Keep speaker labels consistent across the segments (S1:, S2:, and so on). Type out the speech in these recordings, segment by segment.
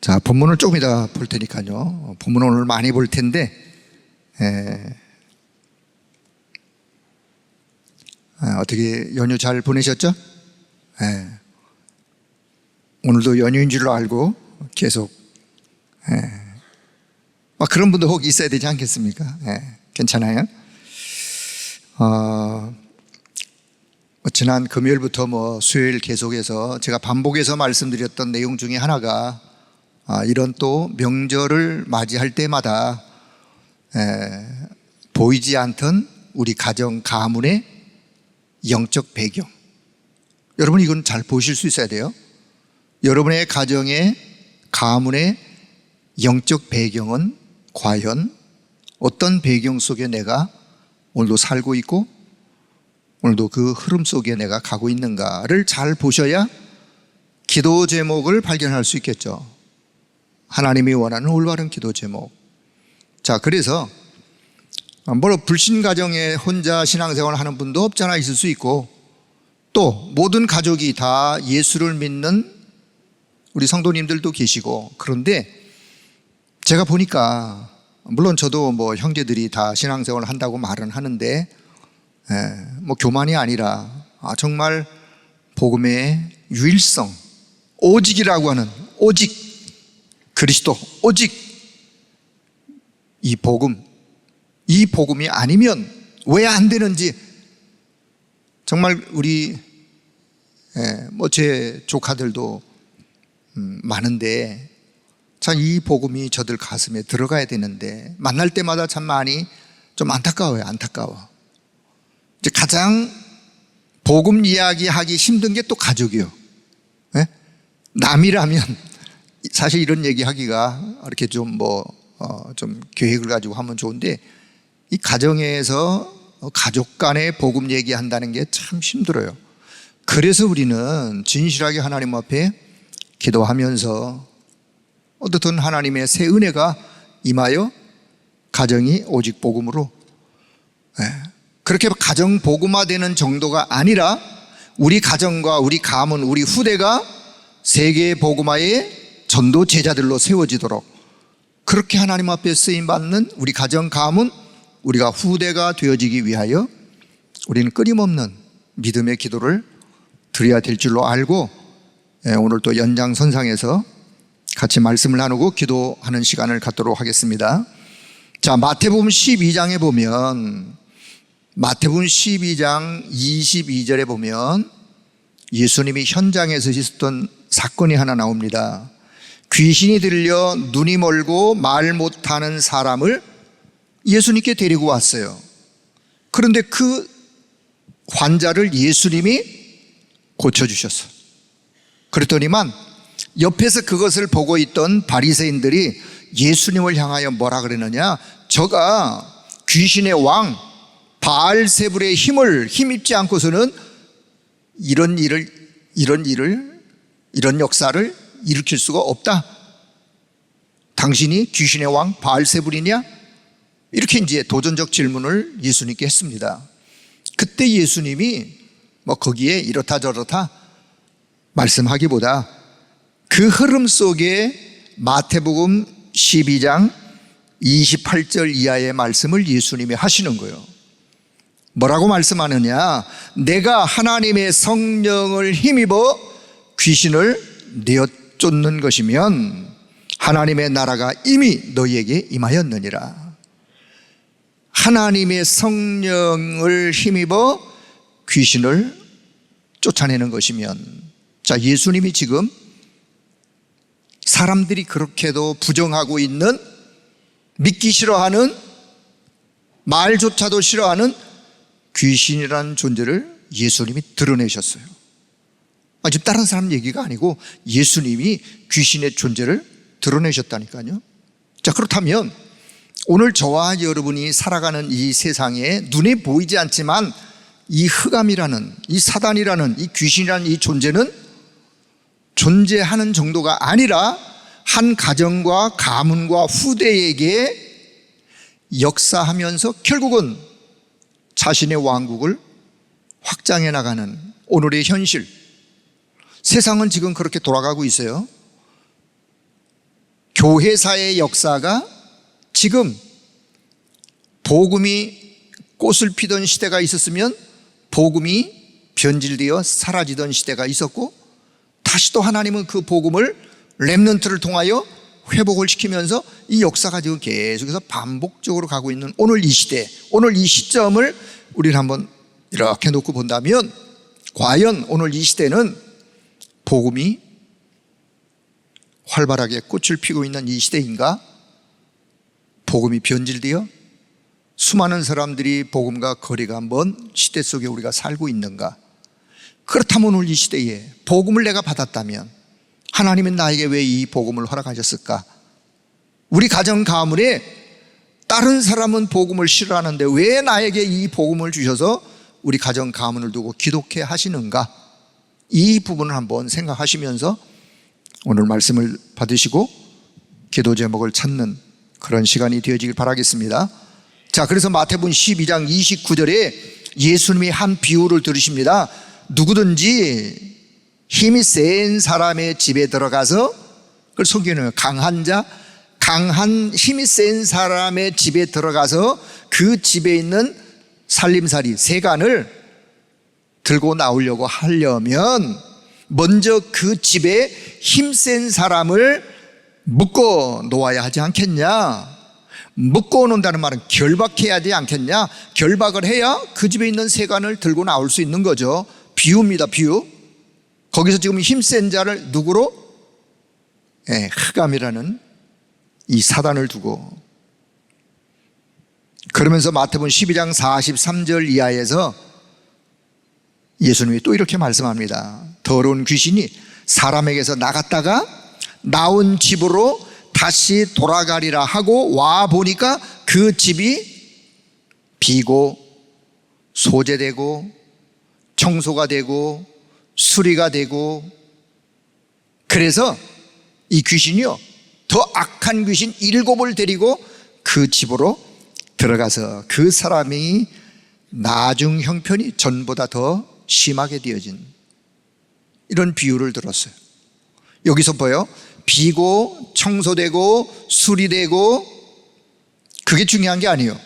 S1: 자, 본문을 조금 이따 볼 테니까요. 본문을 오늘 많이 볼 텐데, 어떻게 연휴 잘 보내셨죠? 오늘도 연휴인 줄로 알고 계속 그런 분도 혹 있어야 되지 않겠습니까? 괜찮아요? 지난 금요일부터 수요일 계속해서 제가 반복해서 말씀드렸던 내용 중에 하나가 이런 또 명절을 맞이할 때마다 보이지 않던 우리 가정 가문의 영적 배경, 여러분 이건 잘 보실 수 있어야 돼요. 여러분의 가정의 가문의 영적 배경은 과연 어떤 배경 속에 내가 오늘도 살고 있고 오늘도 그 흐름 속에 내가 가고 있는가를 잘 보셔야 기도 제목을 발견할 수 있겠죠. 하나님이 원하는 올바른 기도 제목. 자, 그래서 불신 가정에 혼자 신앙생활 하는 분도 없잖아 있을 수 있고, 또 모든 가족이 다 예수를 믿는 우리 성도님들도 계시고, 그런데 제가 보니까 물론 저도 형제들이 다 신앙생활을 한다고 말은 하는데 교만이 아니라 정말 복음의 유일성, 오직이라고 하는 오직 그리스도, 오직 이 복음이 아니면 왜 안 되는지 정말 우리 제 조카들도 많은데 참 이 복음이 저들 가슴에 들어가야 되는데 만날 때마다 참 많이 좀 안타까워요. 안타까워. 이제 가장 복음 이야기하기 힘든 게 또 가족이요. 남이라면 사실 이런 얘기하기가 이렇게 좀 계획을 가지고 하면 좋은데, 이 가정에서 가족 간의 복음 얘기한다는 게 참 힘들어요. 그래서 우리는 진실하게 하나님 앞에 기도하면서 어떻든 하나님의 새 은혜가 임하여 가정이 오직 복음으로, 그렇게 가정 복음화되는 정도가 아니라 우리 가정과 우리 가문, 우리 후대가 세계 복음화의 전도 제자들로 세워지도록 그렇게 하나님 앞에 쓰임받는 우리 가정, 가문, 우리가 후대가 되어지기 위하여 우리는 끊임없는 믿음의 기도를 드려야 될 줄로 알고, 오늘 또 연장선상에서 같이 말씀을 나누고 기도하는 시간을 갖도록 하겠습니다. 자, 마태복음 12장에 보면, 마태복음 12장 22절에 보면 예수님이 현장에서 있었던 사건이 하나 나옵니다. 귀신이 들려 눈이 멀고 말 못하는 사람을 예수님께 데리고 왔어요. 그런데 그 환자를 예수님이 고쳐주셨어요. 그랬더니만 옆에서 그것을 보고 있던 바리새인들이 예수님을 향하여 뭐라 그랬느냐, 저가 귀신의 왕 바알세불의 힘입지 않고서는 이런 역사를 일으킬 수가 없다. 당신이 귀신의 왕 바알세불이냐? 이렇게 이제 도전적 질문을 예수님께 했습니다. 그때 예수님이 거기에 이렇다 저렇다 말씀하기보다 그 흐름 속에 마태복음 12장 28절 이하의 말씀을 예수님이 하시는 거예요. 뭐라고 말씀하느냐, 내가 하나님의 성령을 힘입어 귀신을 내어쫓는 것이면 하나님의 나라가 이미 너희에게 임하였느니라. 하나님의 성령을 힘입어 귀신을 쫓아내는 것이면, 자, 예수님이 지금 사람들이 그렇게도 부정하고 있는, 믿기 싫어하는, 말조차도 싫어하는 귀신이라는 존재를 예수님이 드러내셨어요. 지금 다른 사람 얘기가 아니고 예수님이 귀신의 존재를 드러내셨다니까요. 자, 그렇다면 오늘 저와 여러분이 살아가는 이 세상에 눈에 보이지 않지만 이 흑암이라는, 이 사단이라는, 이 귀신이라는 이 존재는 존재하는 정도가 아니라 한 가정과 가문과 후대에게 역사하면서 결국은 자신의 왕국을 확장해 나가는 오늘의 현실, 세상은 지금 그렇게 돌아가고 있어요. 교회사의 역사가 지금 복음이 꽃을 피던 시대가 있었으면 복음이 변질되어 사라지던 시대가 있었고, 다시 또 하나님은 그 복음을 렘넌트를 통하여 회복을 시키면서 이 역사가 지금 계속해서 반복적으로 가고 있는 오늘 이 시대, 오늘 이 시점을 우리는 한번 이렇게 놓고 본다면, 과연 오늘 이 시대는 복음이 활발하게 꽃을 피고 있는 이 시대인가? 복음이 변질되어 수많은 사람들이 복음과 거리가 먼 시대 속에 우리가 살고 있는가? 그렇다면 오늘 이 시대에 복음을 내가 받았다면 하나님은 나에게 왜 이 복음을 허락하셨을까? 우리 가정 가문에 다른 사람은 복음을 싫어하는데 왜 나에게 이 복음을 주셔서 우리 가정 가문을 두고 기독해 하시는가? 이 부분을 한번 생각하시면서 오늘 말씀을 받으시고 기도 제목을 찾는 그런 시간이 되어지길 바라겠습니다. 자, 그래서 마태복음 12장 29절에 예수님이 한 비유를 들으십니다. 누구든지 힘이 센 사람의 집에 들어가서, 그걸 성경에는 강한 힘이 센 사람의 집에 들어가서 그 집에 있는 살림살이 세간을 들고 나오려고 하려면 먼저 그 집에 힘센 사람을 묶어 놓아야 하지 않겠냐? 묶어 놓는다는 말은 결박해야 하지 않겠냐? 결박을 해야 그 집에 있는 세간을 들고 나올 수 있는 거죠. 비유입니다, 비유. 거기서 지금 힘센 자를 누구로? 흑암이라는 이 사단을 두고, 그러면서 마태복음 12장 43절 이하에서 예수님이 또 이렇게 말씀합니다. 더러운 귀신이 사람에게서 나갔다가 나온 집으로 다시 돌아가리라 하고 와 보니까 그 집이 비고 소재되고 청소가 되고 수리가 되고, 그래서 이 귀신이요, 더 악한 귀신 7을 데리고 그 집으로 들어가서 그 사람이 나중 형편이 전보다 더 심하게 되어진 이런 비유를 들었어요. 여기서 보여, 비고 청소되고 수리되고, 그게 중요한 게 아니에요.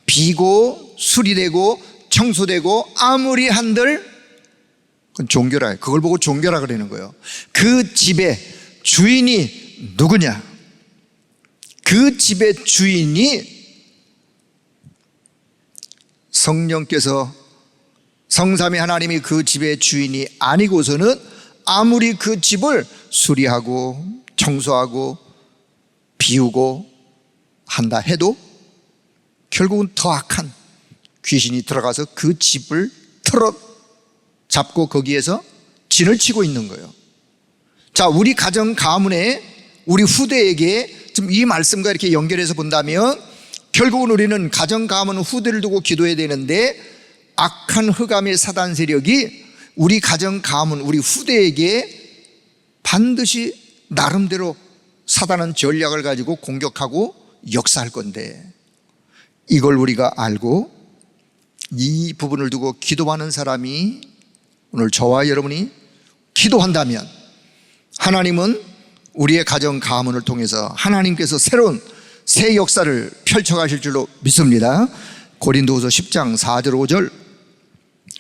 S1: 비고 수리되고 청소되고 아무리 한들 그건 종교라, 그걸 보고 종교라 그러는 거예요. 그 집의 주인이 누구냐? 그 집의 주인이 성령께서, 성삼위 하나님이 그 집의 주인이 아니고서는 아무리 그 집을 수리하고 청소하고 비우고 한다 해도 결국은 더 악한 귀신이 들어가서 그 집을 잡고 거기에서 진을 치고 있는 거예요. 자, 우리 가정 가문에 우리 후대에게 지금 이 말씀과 이렇게 연결해서 본다면 결국은 우리는 가정 가문 후대를 두고 기도해야 되는데, 악한 흑암의 사단 세력이 우리 가정 가문 우리 후대에게 반드시 나름대로 사단은 전략을 가지고 공격하고 역사할 건데, 이걸 우리가 알고 이 부분을 두고 기도하는 사람이 오늘 저와 여러분이 기도한다면 하나님은 우리의 가정 가문을 통해서 하나님께서 새로운 새 역사를 펼쳐가실 줄로 믿습니다. 고린도후서 10장 4절 5절,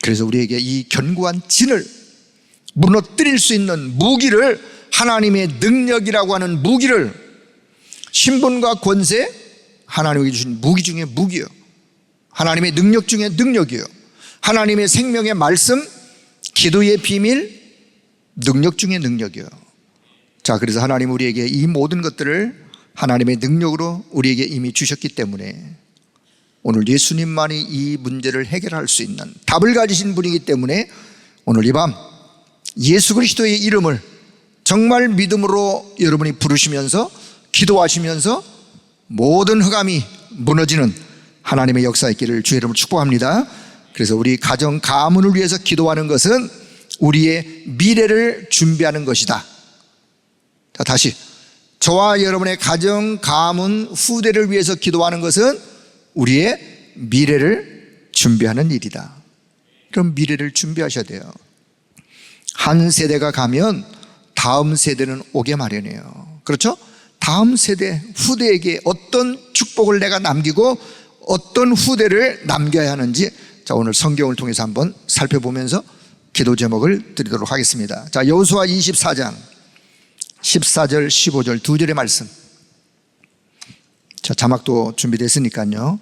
S1: 그래서 우리에게 이 견고한 진을 무너뜨릴 수 있는 무기를, 하나님의 능력이라고 하는 무기를, 신분과 권세, 하나님이 주신 무기 중에 무기요, 하나님의 능력 중에 능력이요, 하나님의 생명의 말씀, 기도의 비밀, 능력 중에 능력이요. 자, 그래서 하나님 우리에게 이 모든 것들을 하나님의 능력으로 우리에게 이미 주셨기 때문에 오늘 예수님만이 이 문제를 해결할 수 있는 답을 가지신 분이기 때문에 오늘 이 밤 예수 그리스도의 이름을 정말 믿음으로 여러분이 부르시면서 기도하시면서 모든 흑암이 무너지는 하나님의 역사 있기를 주의 이름으로 축복합니다. 그래서 우리 가정 가문을 위해서 기도하는 것은 우리의 미래를 준비하는 것이다. 자, 다시, 저와 여러분의 가정 가문 후대를 위해서 기도하는 것은 우리의 미래를 준비하는 일이다. 그럼 미래를 준비하셔야 돼요. 한 세대가 가면 다음 세대는 오게 마련이에요. 그렇죠? 다음 세대 후대에게 어떤 축복을 내가 남기고 어떤 후대를 남겨야 하는지, 자, 오늘 성경을 통해서 한번 살펴보면서 기도 제목을 드리도록 하겠습니다. 자, 여호수아 24장 14절 15절 두 절의 말씀. 자, 자막도 준비됐으니까요.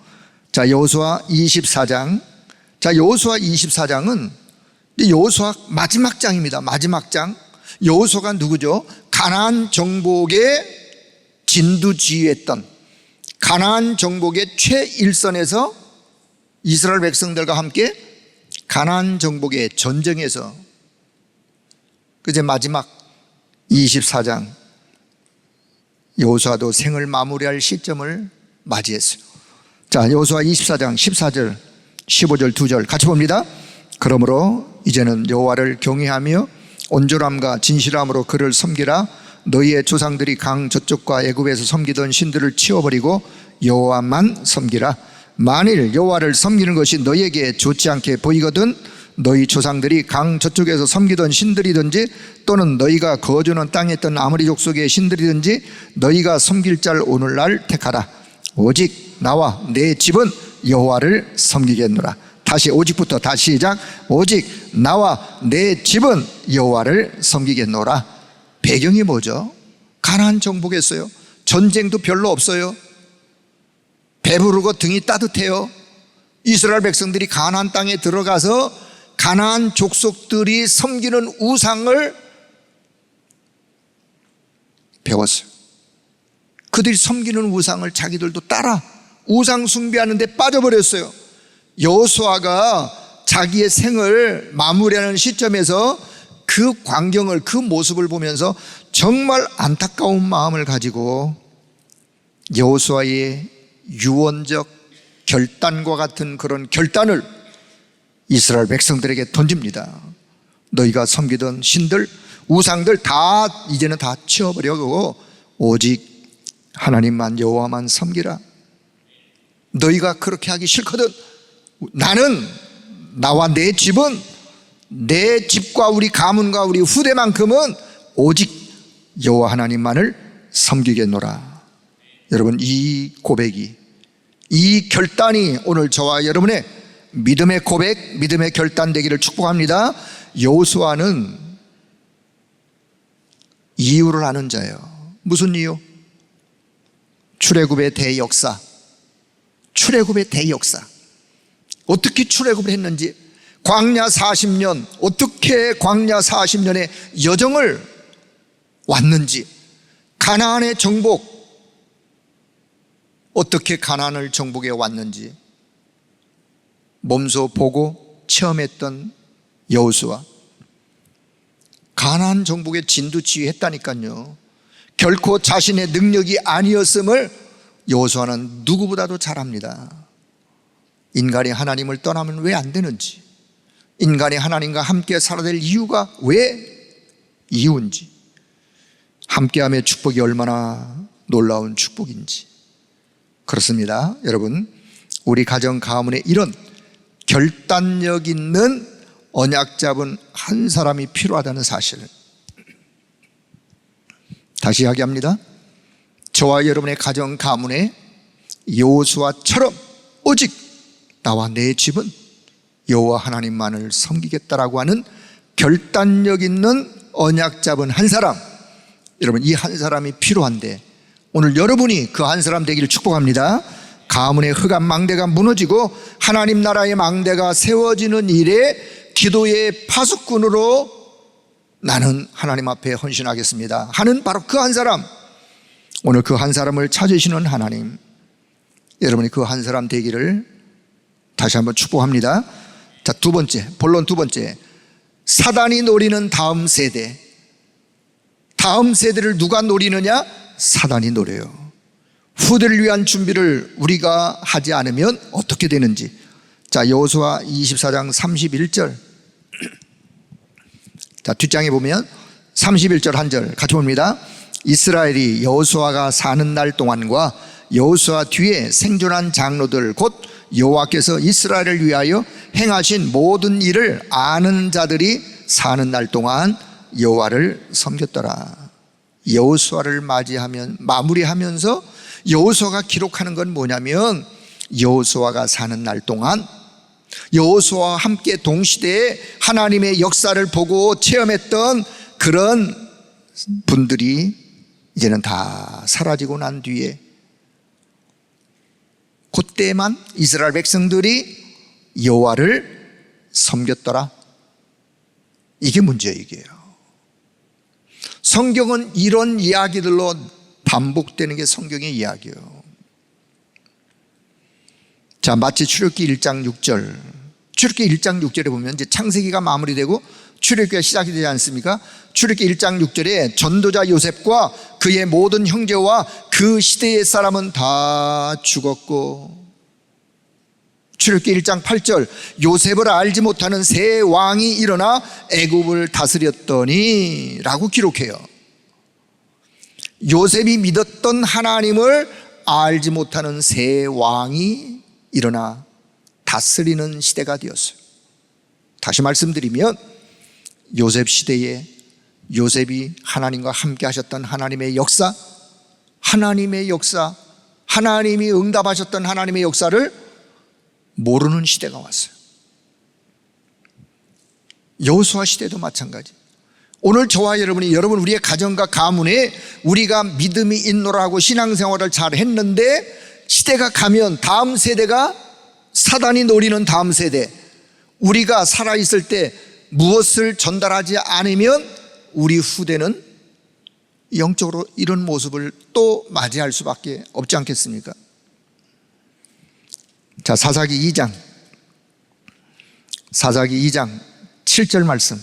S1: 자, 여호수아 24장. 자, 여호수아 24장은 여호수아 마지막 장입니다. 마지막 장. 여호수아가 누구죠? 가나안 정복의 진두지휘했던, 가나안 정복의 최일선에서 이스라엘 백성들과 함께 가나안 정복의 전쟁에서 그제 마지막 24장 여호수아도 생을 마무리할 시점을 맞이했어요. 자, 여호수아 24장 14절 15절 두 절 같이 봅니다. 그러므로 이제는 여호와를 경외하며 온전함과 진실함으로 그를 섬기라. 너희의 조상들이 강 저쪽과 애굽에서 섬기던 신들을 치워버리고 여호와만 섬기라. 만일 여호와를 섬기는 것이 너희에게 좋지 않게 보이거든 너희 조상들이 강 저쪽에서 섬기던 신들이든지 또는 너희가 거주하는 땅에 있던 아모리 족속의 신들이든지 너희가 섬길 자를 오늘날 택하라. 오직 나와 내 집은 여호와를 섬기겠노라. 다시 오직부터 다시 시작. 오직 나와 내 집은 여호와를 섬기겠노라. 배경이 뭐죠? 가나안 정복했어요. 전쟁도 별로 없어요. 배부르고 등이 따뜻해요. 이스라엘 백성들이 가나안 땅에 들어가서 가나안 족속들이 섬기는 우상을 배웠어요. 그들이 섬기는 우상을 자기들도 따라 우상 숭배하는 데 빠져버렸어요. 여호수아가 자기의 생을 마무리하는 시점에서 그 광경을, 그 모습을 보면서 정말 안타까운 마음을 가지고 여호수아의 유언적 결단과 같은 그런 결단을 이스라엘 백성들에게 던집니다. 너희가 섬기던 신들, 우상들 다 이제는 다 치워버리고 오직 하나님만 여호와만 섬기라. 너희가 그렇게 하기 싫거든 나는, 나와 내 집은, 내 집과 우리 가문과 우리 후대만큼은 오직 여호와 하나님만을 섬기겠노라. 여러분, 이 고백이, 이 결단이 오늘 저와 여러분의 믿음의 고백, 믿음의 결단 되기를 축복합니다. 여호수아는 이유를 아는 자예요. 무슨 이유? 출애굽의 대역사. 출애굽의 대역사. 어떻게 출애굽을 했는지, 광야 40년, 어떻게 광야 40년의 여정을 왔는지, 가나안의 정복, 어떻게 가나안을 정복해 왔는지 몸소 보고 체험했던 여호수아. 가나안 정복에 진두지휘했다니까요. 결코 자신의 능력이 아니었음을 여호수아는 누구보다도 잘 압니다. 인간이 하나님을 떠나면 왜 안 되는지, 인간이 하나님과 함께 살아야 될 이유가 왜 이유인지, 함께함의 축복이 얼마나 놀라운 축복인지. 그렇습니다. 여러분, 우리 가정 가문에 이런 결단력 있는 언약 잡은 한 사람이 필요하다는 사실을 다시 이야기합니다. 저와 여러분의 가정 가문에 여호수아처럼 오직 나와 내 집은 여호와 하나님만을 섬기겠다라고 하는 결단력 있는 언약 잡은 한 사람, 여러분, 이 한 사람이 필요한데 오늘 여러분이 그 한 사람 되기를 축복합니다. 가문의 흑암 망대가 무너지고 하나님 나라의 망대가 세워지는 일에 기도의 파수꾼으로 나는 하나님 앞에 헌신하겠습니다 하는 바로 그 한 사람, 오늘 그 한 사람을 찾으시는 하나님, 여러분이 그 한 사람 되기를 다시 한번 축복합니다. 자, 두 번째, 본론 두 번째, 사단이 노리는 다음 세대. 다음 세대를 누가 노리느냐? 사단이 노려요. 후대를 위한 준비를 우리가 하지 않으면 어떻게 되는지. 자, 여호수아 24장 31절. 자, 뒷장에 보면 31절 한 절 같이 봅니다. 이스라엘이 여호수아가 사는 날 동안과 여호수아 뒤에 생존한 장로들 곧 여호와께서 이스라엘을 위하여 행하신 모든 일을 아는 자들이 사는 날 동안 여호와를 섬겼더라. 여호수아를 마무리하면서 여호수아가 기록하는 건 뭐냐면, 여호수아가 사는 날 동안 여호수아와 함께 동시대에 하나님의 역사를 보고 체험했던 그런 분들이 이제는 다 사라지고 난 뒤에 그때만 이스라엘 백성들이 여호와를 섬겼더라. 이게 문제예요. 이게요. 성경은 이런 이야기들로 반복되는 게 성경의 이야기예요. 자, 마치 출애굽기 1장 6절. 출애굽기 1장 6절에 보면 이제 창세기가 마무리되고 출애굽기가 시작이 되지 않습니까? 출애굽기 1장 6절에 전도자 요셉과 그의 모든 형제와 그 시대의 사람은 다 죽었고, 출애굽기 1장 8절 요셉을 알지 못하는 새 왕이 일어나 애굽을 다스렸더니 라고 기록해요. 요셉이 믿었던 하나님을 알지 못하는 새 왕이 일어나 다스리는 시대가 되었어요. 다시 말씀드리면, 요셉 시대에 요셉이 하나님과 함께 하셨던 하나님의 역사, 하나님이 응답하셨던 하나님의 역사를 모르는 시대가 왔어요. 여호수아 시대도 마찬가지. 오늘 저와 여러분 우리의 가정과 가문에 우리가 믿음이 있노라 하고 신앙생활을 잘 했는데, 시대가 가면 다음 세대가 사단이 노리는 다음 세대, 우리가 살아있을 때 무엇을 전달하지 않으면 우리 후대는 영적으로 이런 모습을 또 맞이할 수밖에 없지 않겠습니까? 자, 사사기 2장 7절 말씀,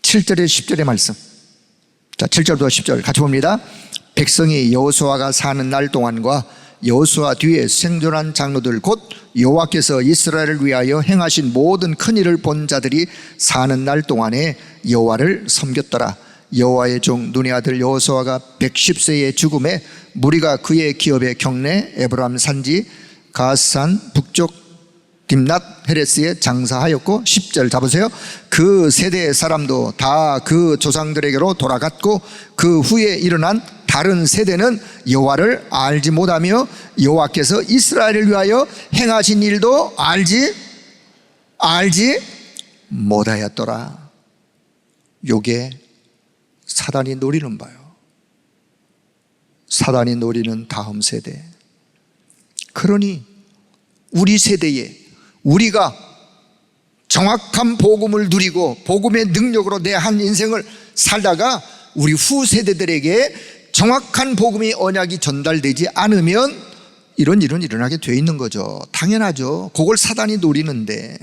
S1: 7절에 10절의 말씀. 자, 7절부터 10절 같이 봅니다. 백성이 여호수아가 사는 날 동안과 여호수아 뒤에 생존한 장로들 곧 여호와께서 이스라엘을 위하여 행하신 모든 큰 일을 본 자들이 사는 날 동안에 여호와를 섬겼더라. 여호와의 종 눈의 아들 여호수아가 110세의 죽음에 무리가 그의 기업의 경내 에브라임 산지 가스산 북쪽 딥낫 헤레스에 장사하였고, 10절 잡으세요. 그 세대의 사람도 다 그 조상들에게로 돌아갔고, 그 후에 일어난 다른 세대는 여호와를 알지 못하며 여호와께서 이스라엘을 위하여 행하신 일도 알지 못하였더라. 요게 사단이 노리는 바요. 사단이 노리는 다음 세대. 그러니 우리 세대에 우리가 정확한 복음을 누리고 복음의 능력으로 내 한 인생을 살다가 우리 후세대들에게 정확한 복음의 언약이 전달되지 않으면 이런 일은 일어나게 돼 있는 거죠. 당연하죠. 그걸 사단이 노리는데.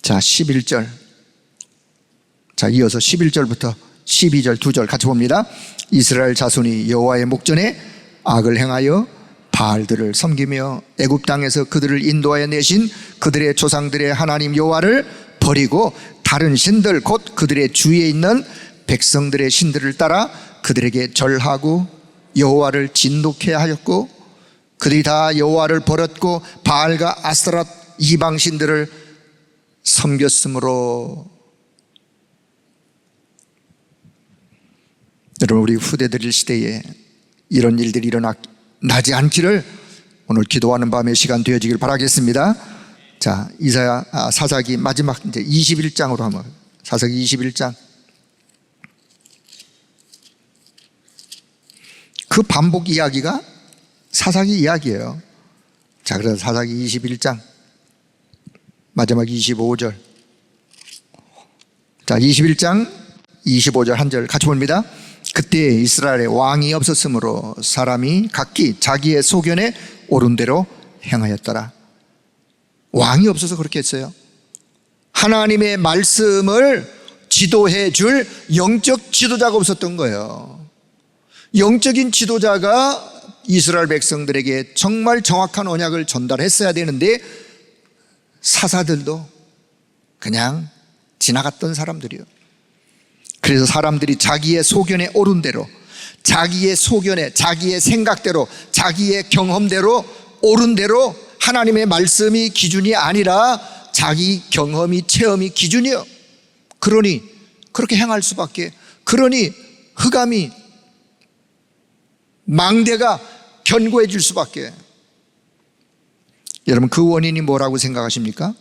S1: 자, 11절. 자, 이어서 11절부터 12절 2절 같이 봅니다. 이스라엘 자손이 여호와의 목전에 악을 행하여 바알들을 섬기며 애굽 땅에서 그들을 인도하여 내신 그들의 조상들의 하나님 여호와를 버리고 다른 신들 곧 그들의 주위에 있는 백성들의 신들을 따라 그들에게 절하고 여호와를 진노케 하였고, 그들이 다 여호와를 버렸고 바알과 아스타랏 이방 신들을 섬겼으므로. 여러분, 우리 후대들 시대에 이런 일들이 일어나지 않기를 오늘 기도하는 밤의 시간 되어지길 바라겠습니다. 자, 사사기 마지막 이제 21장으로 한번, 사사기 21장. 그 반복 이야기가 사사기 이야기예요. 자, 그래서 사사기 21장 마지막 25절. 자, 21장 25절 한 절 같이 봅니다. 그때 이스라엘에 왕이 없었으므로 사람이 각기 자기의 소견에 옳은 대로 행하였더라. 왕이 없어서 그렇게 했어요. 하나님의 말씀을 지도해 줄 영적 지도자가 없었던 거예요. 영적인 지도자가 이스라엘 백성들에게 정말 정확한 언약을 전달했어야 되는데, 사사들도 그냥 지나갔던 사람들이요. 그래서 사람들이 자기의 소견에 옳은 대로, 자기의 소견에, 자기의 생각대로, 자기의 경험대로 옳은 대로, 하나님의 말씀이 기준이 아니라 자기 경험이, 체험이 기준이요. 그러니 그렇게 행할 수밖에. 그러니 흑암이, 망대가 견고해질 수밖에. 여러분, 그 원인이 뭐라고 생각하십니까?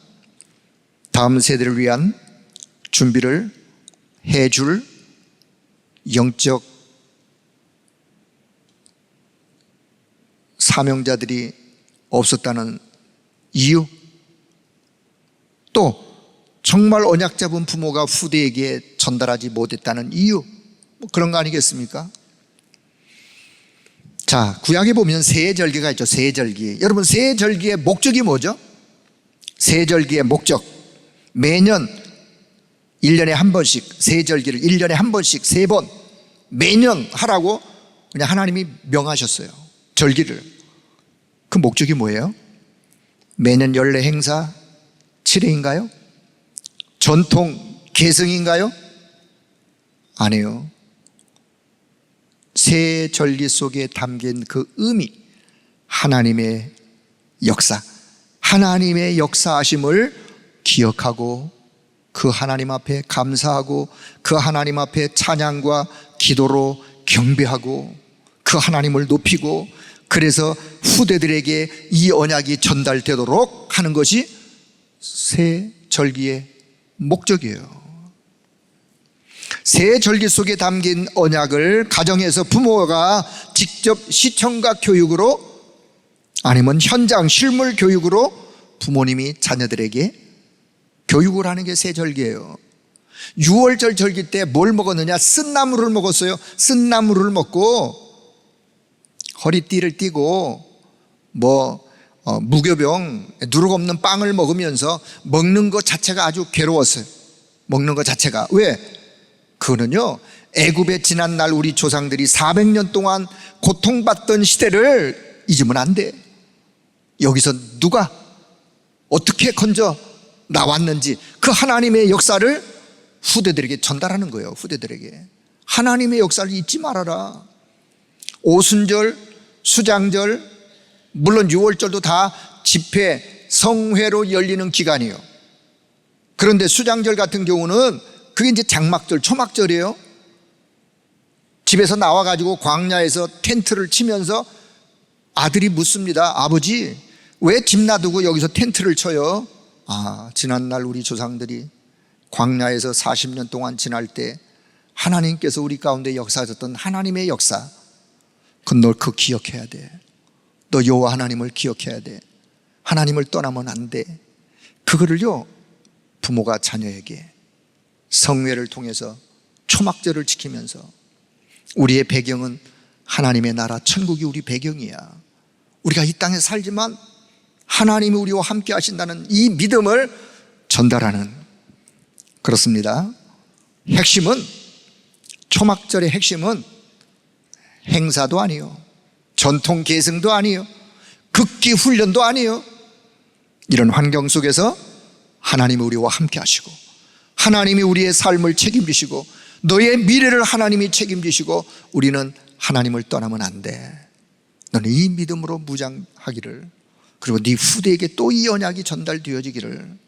S1: 다음 세대를 위한 준비를 해줄 영적 사명자들이 없었다는 이유, 또 정말 언약 잡은 부모가 후대에게 전달하지 못했다는 이유, 뭐 그런 거 아니겠습니까? 자, 구약에 보면 세절기가 있죠. 세절기. 여러분, 세절기의 목적이 뭐죠? 세절기의 목적, 매년 1년에 한 번씩 세절기를 1년에 한 번씩 3번 매년 하라고 그냥 하나님이 명하셨어요. 절기를. 그 목적이 뭐예요? 매년 연례 행사 7회인가요? 전통 계승인가요? 아니에요. 새 절기 속에 담긴 그 의미, 하나님의 역사, 하나님의 역사하심을 기억하고 그 하나님 앞에 감사하고 그 하나님 앞에 찬양과 기도로 경배하고 그 하나님을 높이고, 그래서 후대들에게 이 언약이 전달되도록 하는 것이 새 절기의 목적이에요. 새 절기 속에 담긴 언약을 가정에서 부모가 직접 시청각 교육으로, 아니면 현장 실물 교육으로 부모님이 자녀들에게 교육을 하는 게 새 절기예요. 6월절 절기 때 뭘 먹었느냐? 쓴나물을 먹었어요. 쓴나물을 먹고 허리띠를 띠고 무교병 누룩 없는 빵을 먹으면서 먹는 것 자체가 아주 괴로웠어요. 먹는 것 자체가. 왜? 그거는요, 애굽에 지난 날 우리 조상들이 400년 동안 고통받던 시대를 잊으면 안 돼. 여기서 누가 어떻게 건져 나왔는지 그 하나님의 역사를 후대들에게 전달하는 거예요. 후대들에게 하나님의 역사를 잊지 말아라. 오순절, 수장절, 물론 6월절도 다 집회, 성회로 열리는 기간이에요. 그런데 수장절 같은 경우는 그게 이제 장막절, 초막절이에요. 집에서 나와가지고 광야에서 텐트를 치면서 아들이 묻습니다. 아버지, 왜 집 놔두고 여기서 텐트를 쳐요? 아, 지난날 우리 조상들이 광야에서 40년 동안 지날 때 하나님께서 우리 가운데 역사하셨던 하나님의 역사, 너 그거 기억해야 돼. 너 여호와 하나님을 기억해야 돼. 하나님을 떠나면 안 돼. 그거를요, 부모가 자녀에게 성회를 통해서 초막절을 지키면서, 우리의 배경은 하나님의 나라 천국이 우리 배경이야. 우리가 이 땅에 살지만 하나님이 우리와 함께 하신다는 이 믿음을 전달하는, 그렇습니다. 핵심은, 초막절의 핵심은 행사도 아니요, 전통 계승도 아니요, 극기 훈련도 아니요. 이런 환경 속에서 하나님이 우리와 함께 하시고, 하나님이 우리의 삶을 책임지시고, 너의 미래를 하나님이 책임지시고, 우리는 하나님을 떠나면 안 돼. 너는 이 믿음으로 무장하기를, 그리고 네 후대에게 또 이 언약이 전달되어지기를.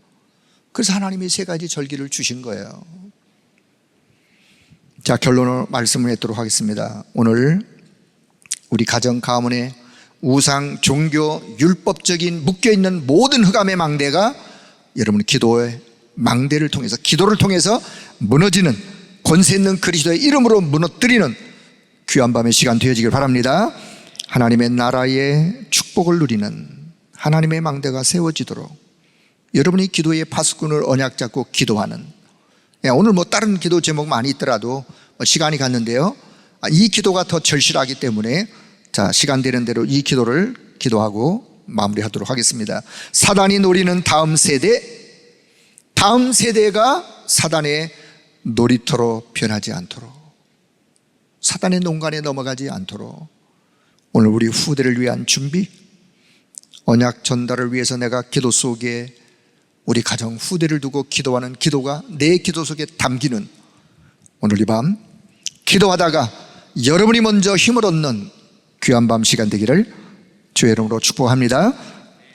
S1: 그래서 하나님이 3가지 절기를 주신 거예요. 자, 결론을 말씀을 했도록 하겠습니다. 오늘 우리 가정 가문에 우상, 종교, 율법적인 묶여있는 모든 흑암의 망대가 여러분 기도의 망대를 통해서, 기도를 통해서 무너지는, 권세 있는 그리스도의 이름으로 무너뜨리는 귀한 밤의 시간 되어지길 바랍니다. 하나님의 나라의 축복을 누리는 하나님의 망대가 세워지도록 여러분이 기도의 파수꾼을 언약 잡고 기도하는, 오늘 다른 기도 제목 많이 있더라도 시간이 갔는데요, 이 기도가 더 절실하기 때문에 자, 시간 되는 대로 이 기도를 기도하고 마무리하도록 하겠습니다. 사단이 노리는 다음 세대가 사단의 놀이터로 변하지 않도록, 사단의 농간에 넘어가지 않도록 오늘 우리 후대를 위한 준비, 언약 전달을 위해서 내가 기도 속에 우리 가정 후대를 두고 기도하는 기도가 내 기도 속에 담기는 오늘 이 밤 기도하다가 여러분이 먼저 힘을 얻는 귀한 밤 시간 되기를 주의 이름으로 축복합니다.